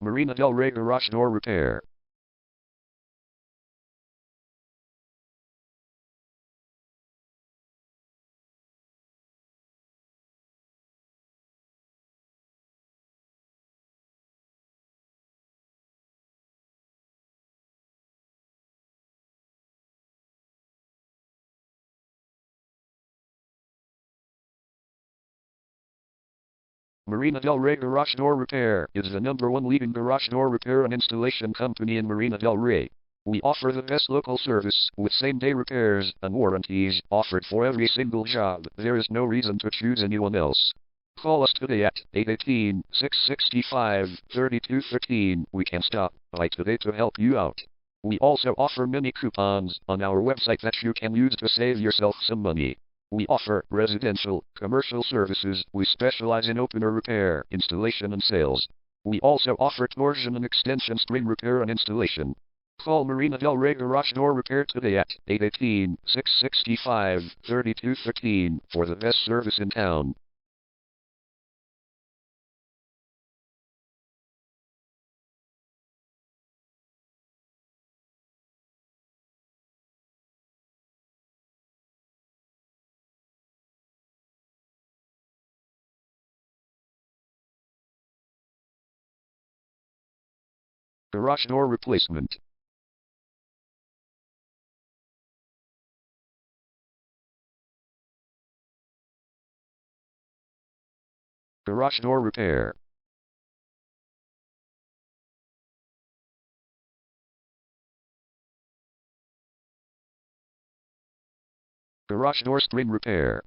Marina Del Rey Garage Door Repair. Marina Del Rey Garage Door Repair is the #1 leading garage door repair and installation company in Marina Del Rey. We offer the best local service with same-day repairs and warranties offered for every single job. There is no reason to choose anyone else. Call us today at 818-665-3213. We can stop by today to help you out. We also offer many coupons on our website that you can use to save yourself some money. We offer residential, commercial services. We specialize in opener repair, installation and sales. We also offer torsion and extension spring repair and installation. Call Marina Del Rey Garage Door Repair today at 818-665-3213 for the best service in town. Garage door replacement. Garage door repair. Garage door spring repair.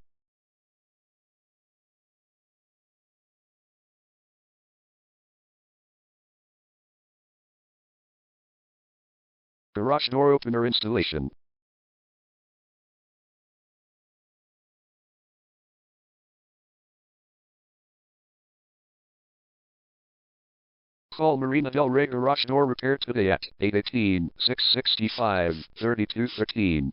Garage door opener installation. Call Marina Del Rey Garage Door Repair today at 818-665-3213.